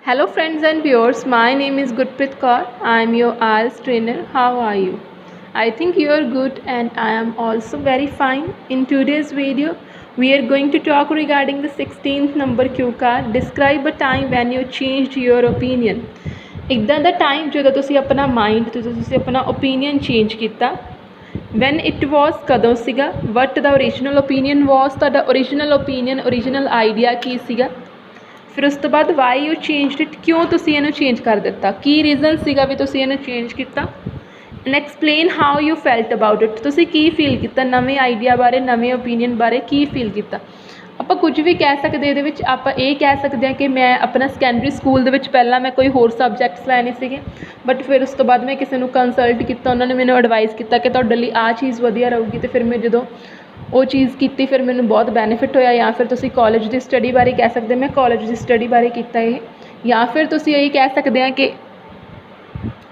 Hello friends and viewers, my name is Gurpreet Kaur. I am your IELTS trainer. How are you? I think you are good and I am also very fine. In today's video, we are going to talk regarding the 16th number cue card. Describe a time when you changed your opinion. ਇੱਦਾਂ ਦਾ time ਜਦੋਂ ਤੁਸੀਂ ਆਪਣਾ mind ਜਦੋਂ ਤੁਸੀਂ ਆਪਣਾ opinion change ਕੀਤਾ when it was ਕਦੋਂ ਸੀਗਾ ਵਟ ਦਾ ਓਰੀਜਨਲ ਓਪੀਨੀਅਨ ਵਾਸ ਤੁਹਾਡਾ ਓਰੀਜਨਲ ਓਪੀਨੀਅਨ ਓਰੀਜਨਲ ਆਈਡੀਆ ਕੀ ਸੀਗਾ ਫਿਰ ਉਸ ਤੋਂ ਬਾਅਦ ਵਾਈ ਯੂ ਚੇਂਜਡ ਇਟ ਕਿਉਂ ਤੁਸੀਂ ਇਹਨੂੰ ਚੇਂਜ ਕਰ ਦਿੱਤਾ ਕੀ ਰੀਜ਼ਨ ਸੀਗਾ ਵੀ ਤੁਸੀਂ ਇਹਨੂੰ ਚੇਂਜ ਕੀਤਾ and explain how you felt about it ਤੁਸੀਂ ਕੀ ਫੀਲ ਕੀਤਾ ਨਵੇਂ ਆਈਡੀਆ ਬਾਰੇ ਨਵੇਂ ਓਪੀਨੀਅਨ ਬਾਰੇ ਕੀ ਫੀਲ ਕੀਤਾ ਆਪਾਂ ਕੁਝ ਵੀ ਕਹਿ ਸਕਦੇ ਇਹਦੇ ਵਿੱਚ ਆਪਾਂ ਇਹ ਕਹਿ ਸਕਦੇ ਹਾਂ ਕਿ ਮੈਂ ਆਪਣਾ ਸੈਕੰਡਰੀ ਸਕੂਲ ਦੇ ਵਿੱਚ ਪਹਿਲਾਂ ਮੈਂ ਕੋਈ ਹੋਰ ਸਬਜੈਕਟਸ ਲੈਣੇ ਸੀਗੇ ਬਟ ਫਿਰ ਉਸ ਤੋਂ ਬਾਅਦ ਮੈਂ ਕਿਸੇ ਨੂੰ ਕੰਸਲਟ ਕੀਤਾ ਉਹਨਾਂ ਨੇ ਮੈਨੂੰ ਐਡਵਾਈਸ ਕੀਤਾ ਕਿ ਤੁਹਾਡੇ ਲਈ ਆਹ ਚੀਜ਼ ਵਧੀਆ ਰਹੂਗੀ ਅਤੇ ਫਿਰ ਮੈਂ ਜਦੋਂ ਉਹ ਚੀਜ਼ ਕੀਤੀ ਫਿਰ ਮੈਨੂੰ ਬਹੁਤ ਬੈਨੀਫਿਟ ਹੋਇਆ ਜਾਂ ਫਿਰ ਤੁਸੀਂ ਕਾਲਜ ਦੀ ਸਟੱਡੀ ਬਾਰੇ ਕਹਿ ਸਕਦੇ ਮੈਂ ਕਾਲਜ ਦੀ ਸਟੱਡੀ ਬਾਰੇ ਕੀਤਾ ਇਹ ਜਾਂ ਫਿਰ ਤੁਸੀਂ ਇਹੀ ਕਹਿ ਸਕਦੇ ਹਾਂ ਕਿ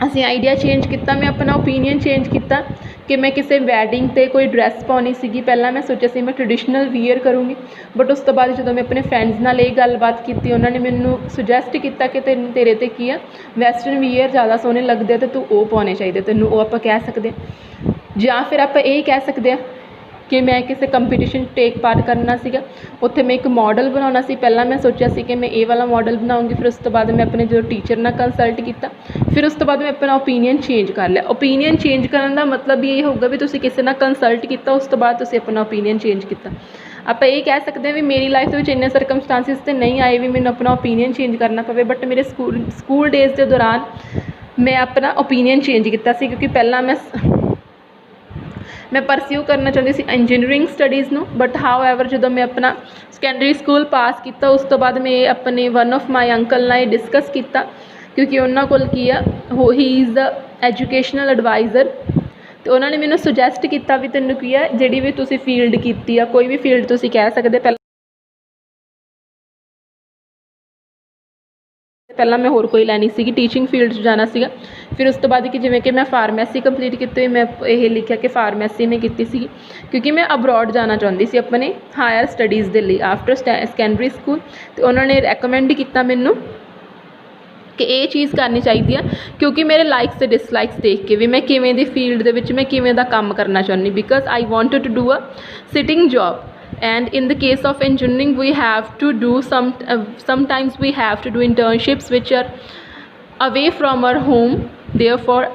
ਅਸੀਂ ਆਈਡੀਆ ਚੇਂਜ ਕੀਤਾ ਮੈਂ ਆਪਣਾ ਓਪੀਨੀਅਨ ਚੇਂਜ ਕੀਤਾ ਕਿ ਮੈਂ ਕਿਸੇ ਵੈਡਿੰਗ 'ਤੇ ਕੋਈ ਡਰੈਸ ਪਾਉਣੀ ਸੀਗੀ ਪਹਿਲਾਂ ਮੈਂ ਸੋਚਿਆ ਸੀ ਮੈਂ ਟ੍ਰੈਡੀਸ਼ਨਲ ਵੀਅਰ ਕਰੂੰਗੀ ਬਟ ਉਸ ਤੋਂ ਬਾਅਦ ਜਦੋਂ ਮੈਂ ਆਪਣੇ ਫਰੈਂਡਸ ਨਾਲ ਇਹ ਗੱਲਬਾਤ ਕੀਤੀ ਉਹਨਾਂ ਨੇ ਮੈਨੂੰ ਸੁਜੈਸਟ ਕੀਤਾ ਕਿ ਤੇਰੇ 'ਤੇ ਕੀ ਆ ਵੈਸਟਰਨ ਵੀਅਰ ਜ਼ਿਆਦਾ ਸੋਹਣੇ ਲੱਗਦੇ ਅਤੇ ਤੂੰ ਉਹ ਪਾਉਣੇ ਚਾਹੀਦੇ ਤੈਨੂੰ ਉਹ ਆਪਾਂ ਕਹਿ ਸਕਦੇ ਜਾਂ ਫਿਰ ਆਪਾਂ ਇਹ ਕਹਿ ਸਕਦੇ ਹਾਂ ਕਿ ਮੈਂ ਕਿਸੇ ਕੰਪੀਟੀਸ਼ਨ ਟੇਕ ਪਾਰਟ ਕਰਨਾ ਸੀਗਾ ਉੱਥੇ ਮੈਂ ਇੱਕ ਮਾਡਲ ਬਣਾਉਣਾ ਸੀ ਪਹਿਲਾਂ ਮੈਂ ਸੋਚਿਆ ਸੀ ਕਿ ਮੈਂ ਇਹ ਵਾਲਾ ਮਾਡਲ ਬਣਾਉਂਗੀ ਫਿਰ ਉਸ ਤੋਂ ਬਾਅਦ ਮੈਂ ਆਪਣੇ ਜਦੋਂ ਟੀਚਰ ਨਾਲ ਕੰਸਲਟ ਕੀਤਾ ਫਿਰ ਉਸ ਤੋਂ ਬਾਅਦ ਮੈਂ ਆਪਣਾ ਓਪੀਨੀਅਨ ਚੇਂਜ ਕਰ ਲਿਆ ਓਪੀਨੀਅਨ ਚੇਂਜ ਕਰਨ ਦਾ ਮਤਲਬ ਇਹ ਹੋਊਗਾ ਵੀ ਤੁਸੀਂ ਕਿਸੇ ਨਾਲ ਕੰਸਲਟ ਕੀਤਾ ਉਸ ਤੋਂ ਬਾਅਦ ਤੁਸੀਂ ਆਪਣਾ ਓਪੀਨੀਅਨ ਚੇਂਜ ਕੀਤਾ ਆਪਾਂ ਇਹ ਕਹਿ ਸਕਦੇ ਹਾਂ ਵੀ ਮੇਰੀ ਲਾਈਫ ਦੇ ਵਿੱਚ ਇੰਨੇ ਸਰਕਮਸਟਾਂਸਿਸ ਤਾਂ ਨਹੀਂ ਆਏ ਵੀ ਮੈਨੂੰ ਆਪਣਾ ਓਪੀਨੀਅਨ ਚੇਂਜ ਕਰਨਾ ਪਵੇ ਬਟ ਮੇਰੇ ਸਕੂਲ ਡੇਜ਼ ਦੇ ਦੌਰਾਨ ਮੈਂ ਆਪਣਾ ਓਪੀਨੀਅਨ ਚੇਂਜ ਕੀਤਾ ਸੀ ਕਿਉਂਕਿ ਪਹਿਲਾਂ ਮੈਂ ਪਰਸਿਊ ਕਰਨਾ ਚਾਹੁੰਦੀ ਸੀ ਇੰਜੀਨੀਅਰਿੰਗ ਸਟੱਡੀਜ਼ ਨੂੰ ਬਟ ਹਾਊ ਐਵਰ ਜਦੋਂ ਮੈਂ ਆਪਣਾ ਸੈਕੰਡਰੀ ਸਕੂਲ ਪਾਸ ਕੀਤਾ ਉਸ ਤੋਂ ਬਾਅਦ ਮੈਂ ਆਪਣੇ ਵਨ ਆਫ ਮਾਈ ਅੰਕਲ ਨਾਲ ਇਹ ਡਿਸਕਸ ਕੀਤਾ ਕਿਉਂਕਿ ਉਹਨਾਂ ਕੋਲ ਕੀ ਆ he is the educational adviser ਅਤੇ ਉਹਨਾਂ ਨੇ ਮੈਨੂੰ ਸੁਜੈਸਟ ਕੀਤਾ ਵੀ ਤੈਨੂੰ ਕੀ ਆ ਜਿਹੜੀ ਵੀ ਤੁਸੀਂ ਫੀਲਡ ਕੀਤੀ ਆ ਕੋਈ ਵੀ ਫੀਲਡ ਤੁਸੀਂ ਕਹਿ ਸਕਦੇ ਪਹਿਲਾਂ ਮੈਂ ਹੋਰ ਕੋਈ ਲੈਣੀ ਸੀਗੀ ਟੀਚਿੰਗ ਫੀਲਡ 'ਚ ਜਾਣਾ ਸੀਗਾ ਫਿਰ ਉਸ ਤੋਂ ਬਾਅਦ ਕਿ ਜਿਵੇਂ ਕਿ ਮੈਂ ਫਾਰਮੇਸੀ ਕੰਪਲੀਟ ਕੀਤੀ ਮੈਂ ਇਹ ਲਿਖਿਆ ਕਿ ਫਾਰਮੇਸੀ ਮੈਂ ਕੀਤੀ ਸੀਗੀ ਕਿਉਂਕਿ ਮੈਂ ਅਬਰੋਡ ਜਾਣਾ ਚਾਹੁੰਦੀ ਸੀ ਆਪਣੇ ਹਾਇਰ ਸਟੱਡੀਜ਼ ਦੇ ਲਈ ਆਫਟਰ ਸੈਕੰਡਰੀ ਸਕੂਲ ਅਤੇ ਉਹਨਾਂ ਨੇ ਰੈਕਮੈਂਡ ਕੀਤਾ ਮੈਨੂੰ ਕਿ ਇਹ ਚੀਜ਼ ਕਰਨੀ ਚਾਹੀਦੀ ਆ ਕਿਉਂਕਿ ਮੇਰੇ ਲਾਈਕਸ ਅਤੇ ਡਿਸਲਾਈਕਸ ਦੇਖ ਕੇ ਵੀ ਮੈਂ ਕਿਵੇਂ ਦੀ ਫੀਲਡ ਦੇ ਵਿੱਚ ਮੈਂ ਕਿਵੇਂ ਦਾ ਕੰਮ ਕਰਨਾ ਚਾਹੁੰਦੀ because I wanted to do a sitting job and in the case of engineering we have to do sometimes we have to do internships which are away from our home therefore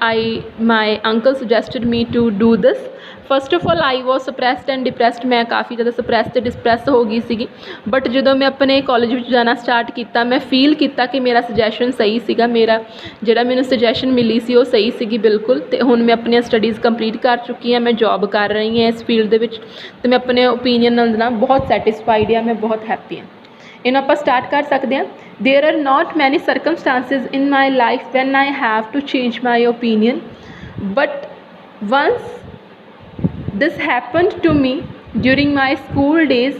my uncle suggested me to do this first of all I was suppressed and depressed ਮੈਂ ਕਾਫੀ ਜ਼ਿਆਦਾ suppress ਅਤੇ ਡਿਸਪਰੈਸ ਹੋ ਗਈ ਸੀਗੀ but ਜਦੋਂ ਮੈਂ ਆਪਣੇ ਕਾਲਜ ਵਿੱਚ ਜਾਣਾ ਸਟਾਰਟ ਕੀਤਾ ਮੈਂ ਫੀਲ ਕੀਤਾ ਕਿ ਮੇਰਾ ਸੁਜੈਸ਼ਨ ਸਹੀ ਸੀਗਾ ਮੇਰਾ ਜਿਹੜਾ ਮੈਨੂੰ ਸੁਜੈਸ਼ਨ ਮਿਲੀ ਸੀ ਉਹ ਸਹੀ ਸੀਗੀ ਬਿਲਕੁਲ ਅਤੇ ਹੁਣ ਮੈਂ ਆਪਣੀਆਂ ਸਟੱਡੀਜ਼ ਕੰਪਲੀਟ ਕਰ ਚੁੱਕੀ ਹਾਂ ਮੈਂ ਜੋਬ ਕਰ ਰਹੀ ਹਾਂ ਇਸ ਫੀਲਡ ਦੇ ਵਿੱਚ ਅਤੇ ਮੈਂ ਆਪਣੇ ਓਪੀਨੀਅਨ ਨਾਲ ਬਹੁਤ ਸੈਟਿਸਫਾਈਡ ਹਾਂ ਮੈਂ ਬਹੁਤ ਹੈਪੀ ਹਾਂ ਇਹਨੂੰ ਆਪਾਂ ਸਟਾਰਟ ਕਰ ਸਕਦੇ ਹਾਂ ਦੇਰ are not many circumstances in my life when I have to change my opinion but once this happened to me during my school days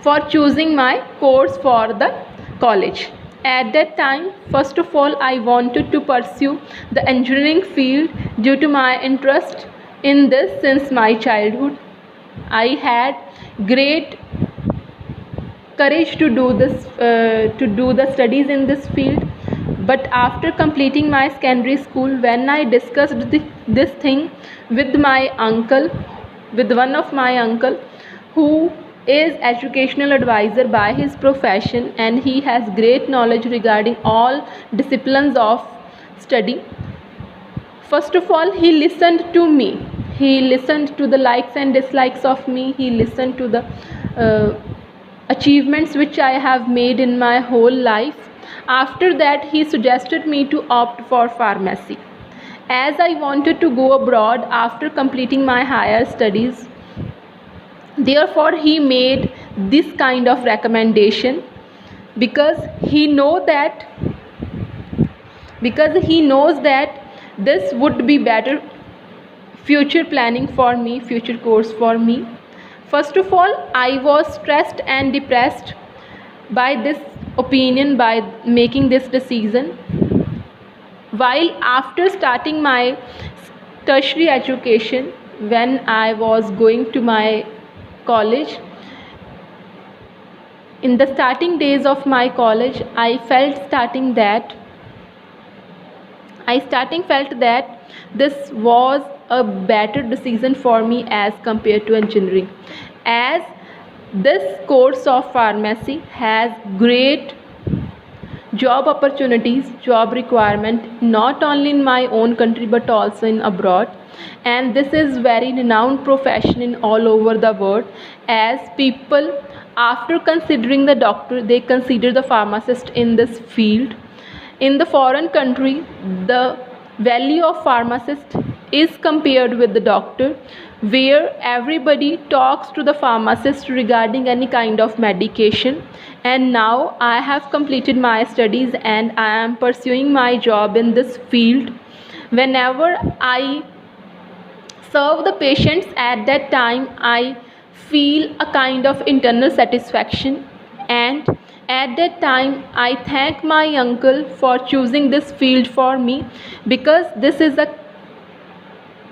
for choosing my course for the college at that time first of all I wanted to pursue the engineering field due to my interest in this since my childhood I had great courage to do this to do the studies in this field but after completing my secondary school when I discussed this thing with my uncle with one of my uncle who is educational advisor by his profession and he has great knowledge regarding all disciplines of study first of all he listened to me he listened to the likes and dislikes of me he listened to the achievements which I have made in my whole life after that he suggested me to opt for pharmacy as I wanted to go abroad after completing my higher studies therefore he made this kind of recommendation because he knows that this would be better future planning for me future course for me first of all I was stressed and depressed by this opinion by making this decision while after starting my tertiary education when I was going to my college In the starting days of my college, I felt that this was a better decision for me as compared to engineering, as this course of pharmacy has great job opportunities, job requirement, not only in my own country but also in abroad. And this is very renowned profession in all over the world, as people, after considering the doctor, they consider the pharmacist in this field. In the foreign country, the value of pharmacist is compared with the doctor, where everybody talks to the pharmacist regarding any kind of medication. And now I have completed my studies and I am pursuing my job in this field. Whenever I serve the patients, at that time I feel a kind of internal satisfaction, and at that time I thank my uncle for choosing this field for me, because this is a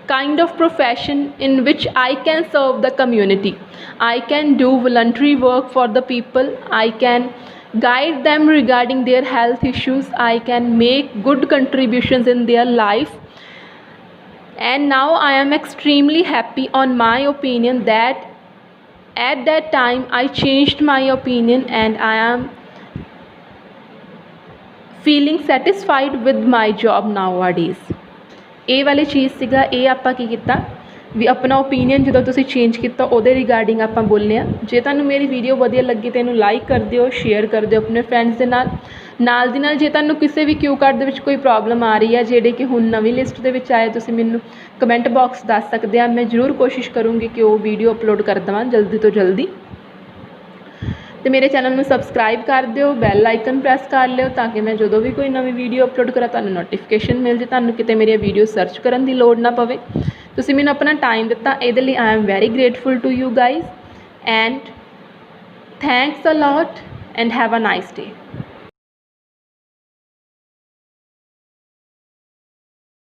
kind of profession in which I can serve the community. I can do voluntary work for the people, I can guide them regarding their health issues, I can make good contributions in their life. And now I am extremely happy on my opinion that at that time I changed my opinion, and I am feeling satisfied with my job nowadays. ਇਹ ਵਾਲੀ ਚੀਜ਼ ਸੀਗਾ, ਇਹ ਆਪਾਂ ਕੀ ਕੀਤਾ ਵੀ ਆਪਣਾ opinion ਜਦੋਂ ਤੁਸੀਂ ਚੇਂਜ ਕੀਤਾ ਉਹਦੇ ਰਿਗਾਰਡਿੰਗ ਆਪਾਂ ਬੋਲੇ ਆ। ਜੇ ਤੁਹਾਨੂੰ ਮੇਰੀ ਵੀਡੀਓ ਵਧੀਆ ਲੱਗੀ ਤਾਂ ਇਹਨੂੰ ਲਾਈਕ ਕਰ ਦਿਓ, ਸ਼ੇਅਰ ਕਰ ਦਿਓ ਆਪਣੇ ਫਰੈਂਡਸ ਦੇ ਨਾਲ ਦੀ ਨਾਲ ਜੇ ਤੁਹਾਨੂੰ ਕਿਸੇ ਵੀ ਕਿਊ ਕਾਰਡ ਦੇ ਵਿੱਚ ਕੋਈ ਪ੍ਰੋਬਲਮ ਆ ਰਹੀ ਹੈ ਜਿਹੜੇ ਕਿ ਹੁਣ ਨਵੀਂ ਲਿਸਟ ਦੇ ਵਿੱਚ ਆਏ, ਤੁਸੀਂ ਮੈਨੂੰ ਕਮੈਂਟ ਬਾਕਸ ਦੱਸ ਸਕਦੇ ਆ। ਮੈਂ ਜ਼ਰੂਰ ਕੋਸ਼ਿਸ਼ ਕਰੂੰਗੀ ਕਿ ਉਹ ਵੀਡੀਓ ਅਪਲੋਡ ਕਰ ਦੇਵਾਂ ਜਲਦੀ ਤੋਂ ਜਲਦੀ। ਤੇ ਮੇਰੇ ਚੈਨਲ ਨੂੰ ਸਬਸਕ੍ਰਾਈਬ ਕਰ ਦਿਓ, ਬੈਲ ਆਈਕਨ ਪ੍ਰੈਸ ਕਰ ਲਿਓ ਤਾਂ ਕਿ ਮੈਂ ਜਦੋਂ ਵੀ ਕੋਈ ਨਵੀਂ ਵੀਡੀਓ ਅਪਲੋਡ ਕਰਾਂ ਤੁਹਾਨੂੰ ਨੋਟੀਫਿਕੇਸ਼ਨ ਮਿਲ ਜੇ, ਤੁਹਾਨੂੰ ਕਿਤੇ ਮੇਰੀਆਂ ਵੀਡੀਓ ਸਰਚ ਕਰਨ ਦੀ ਲੋੜ ਨਾ ਪਵੇ। ਤੁਸੀਂ ਮੈਨੂੰ ਆਪਣਾ ਟਾਈਮ ਦਿੱਤਾ, ਇਹਦੇ ਲਈ I am very grateful to you guys, and thanks a lot and have a nice day.